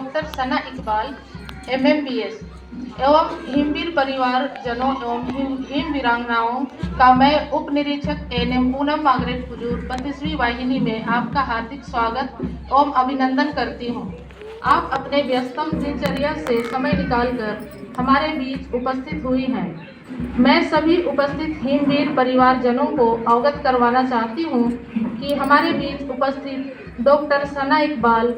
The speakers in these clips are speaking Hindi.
डॉक्टर सना इकबाल MMBS एवं हिमवीर परिवारजनों एवं हिम वीरांगनाओं का मैं उप निरीक्षक ANM पूनम मार्गरेट हुजूर 32वीं वाहिनी में आपका हार्दिक स्वागत एवं अभिनंदन करती हूँ। आप अपने व्यस्तम दिनचर्या से समय निकालकर हमारे बीच उपस्थित हुई हैं। मैं सभी उपस्थित हिमवीर परिवारजनों को अवगत करवाना चाहती हूँ कि हमारे बीच उपस्थित डॉक्टर सना इकबाल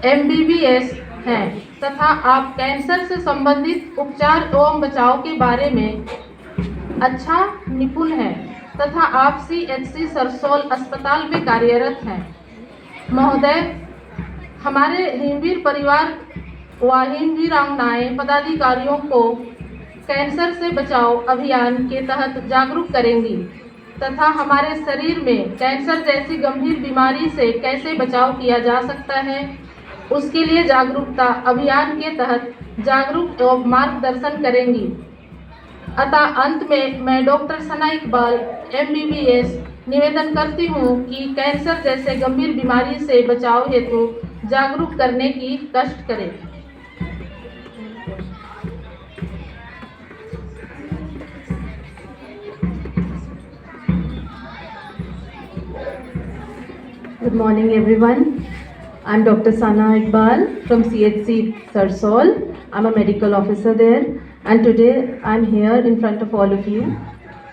MBBS हैं तथा आप कैंसर से संबंधित उपचार एवं बचाव के बारे में अच्छा निपुण हैं तथा आप CHC सरसोल अस्पताल में कार्यरत हैं। महोदय, हमारे हिमवीर परिवार व हिमवीरांगनाएं पदाधिकारियों को कैंसर से बचाव अभियान के तहत जागरूक करेंगी तथा हमारे शरीर में कैंसर जैसी गंभीर बीमारी से कैसे बचाव किया जा सकता है उसके लिए जागरूकता अभियान के तहत जागरूक एवं मार्गदर्शन करेंगी। अतः अंत में मैं डॉक्टर सना इकबाल MBBS निवेदन करती हूँ कि कैंसर जैसे गंभीर बीमारी से बचाव हेतु जागरूक करने की कष्ट करें। Good morning everyone. I'm Dr. Sana Iqbal from CHC Sarsol. I'm a medical officer there and today I'm here in front of all of you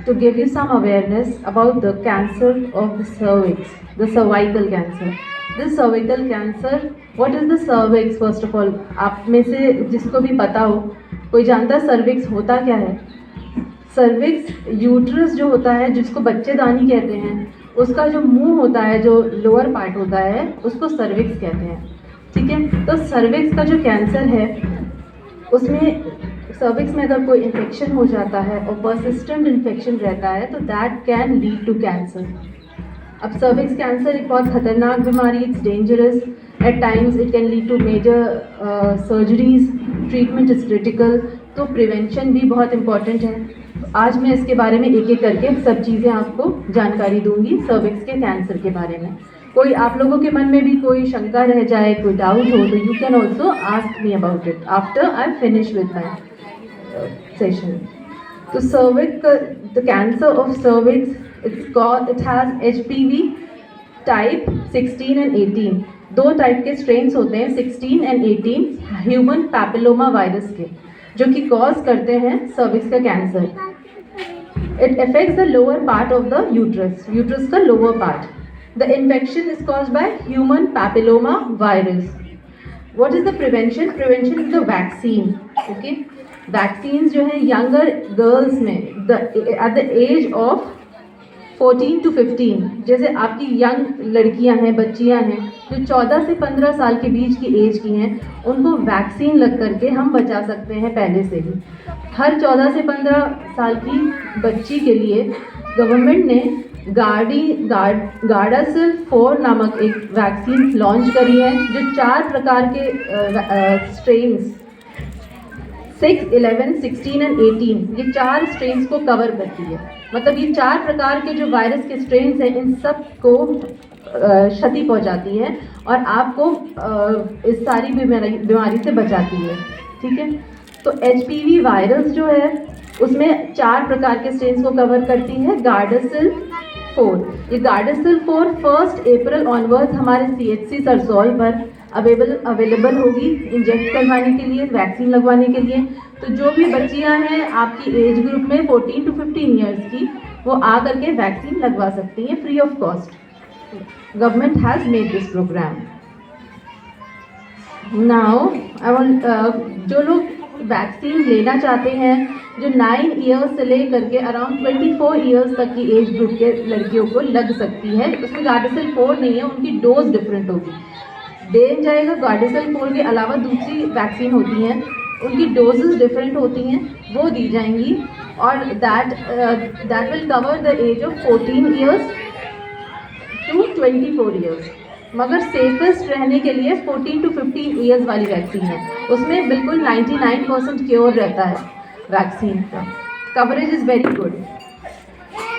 to give you some awareness about the cancer of the cervix, the cervical cancer. This cervical cancer, what is the cervix first of all? आप में से जिसको भी पता हो, कोई जानता है cervix होता क्या है? cervix यूट्रस जो होता है जिसको बच्चेदानी कहते हैं, उसका जो मुंह होता है, जो लोअर पार्ट होता है, उसको सर्विक्स कहते हैं। ठीक है, तो सर्विक्स का जो कैंसर है उसमें सर्विक्स में अगर कोई इन्फेक्शन हो जाता है और परसिस्टेंट इन्फेक्शन रहता है तो that can lead to cancer. अब सर्विक्स कैंसर एक बहुत खतरनाक बीमारी, it's dangerous, at times it can lead to major surgeries, treatment is critical, तो प्रिवेंशन भी बहुत इम्पॉर्टेंट है। आज मैं इसके बारे में एक एक करके सब चीज़ें आपको जानकारी दूंगी सर्विक्स के कैंसर के बारे में। कोई आप लोगों के मन में भी कोई शंका रह जाए, कोई डाउट हो तो you can also ask me about it after I finish with my session. तो cervix, the cancer of cervix it has HPV type 16 and 18। दो टाइप के स्ट्रेन्स होते हैं, 16 एंड 18 ह्यूमन पैपिलोमा वायरस के, जो कि कॉज करते हैं सर्विक्स का cancer. It affects the lower part of the uterus का lower part. The infection is caused by human papilloma virus. What is the prevention? Prevention is the vaccine. Okay, vaccines जो है younger girls में at the age of 14 to 15, जैसे आपकी यंग लड़कियां हैं, बच्चियां हैं जो 14 से 15 साल के बीच की एज की हैं, उनको वैक्सीन लग करके हम बचा सकते हैं पहले से ही। हर 14 से 15 साल की बच्ची के लिए गवर्नमेंट ने गार्डासिल 4 नामक एक वैक्सीन लॉन्च करी है, जो 4 प्रकार के स्ट्रेन्स 6, 11, 16 एंड 18 ये 4 स्ट्रेन्स को कवर करती है। मतलब ये 4 प्रकार के जो वायरस के स्ट्रेन्स हैं, इन सब को क्षति पहुंचाती है और आपको इस सारी बीमारी से बचाती है। ठीक है, तो HPV वायरस जो है उसमें 4 प्रकार के स्ट्रेन्स को कवर करती है। गार्डासिल 4, ये गार्डासिल 4 1 अप्रैल ऑनवर्ड्स हमारे CHC सरसोल पर अवेलेबल होगी इंजेक्ट करवाने के लिए, वैक्सीन लगवाने के लिए। तो जो भी बच्चियां हैं आपकी एज ग्रुप में 14 to 15 ईयर्स की, वो आ करके वैक्सीन लगवा सकती हैं free of cost. Government has made this program. Now I want जो लोग वैक्सीन लेना चाहते हैं, जो 9 ईयर्स से ले करके अराउंड 24 ईयर्स तक की एज ग्रुप के लड़कियों को लग सकती है। उसमें गार्डासिल 4 नहीं है, उनकी डोज डिफरेंट होगी। देन जाएगा गार्डासिल 4 के अलावा दूसरी वैक्सीन होती हैं, उनकी डोजेस डिफरेंट होती हैं, वो दी जाएंगी और that will cover the age of 14 years to 24 years. मगर सेफेस्ट रहने के लिए 14 to 15 ईयर्स वाली वैक्सीन है, उसमें बिल्कुल 99% क्योर रहता है वैक्सीन का। Coverage is very good.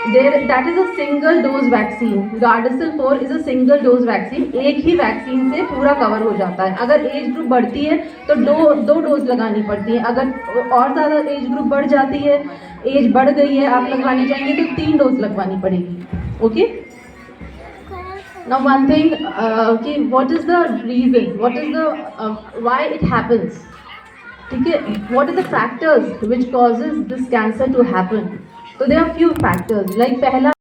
that is a single dose vaccine. Gardasil 4 is a single dose vaccine. एक ही वैक्सीन से पूरा कवर हो जाता है. अगर एज ग्रुप बढ़ती है तो दो डोज लगानी पड़ती है. अगर और ज़्यादा एज ग्रुप बढ़ जाती है, एज बढ़ गई है, आप लगवानी चाहेंगे तो 3 डोज लगवानी पड़ेगी. ओके. Now one thing, कि what is the reason, what is the why it happens? ठीक है, what are the factors which causes this cancer to happen? So there are few factors. Like पहला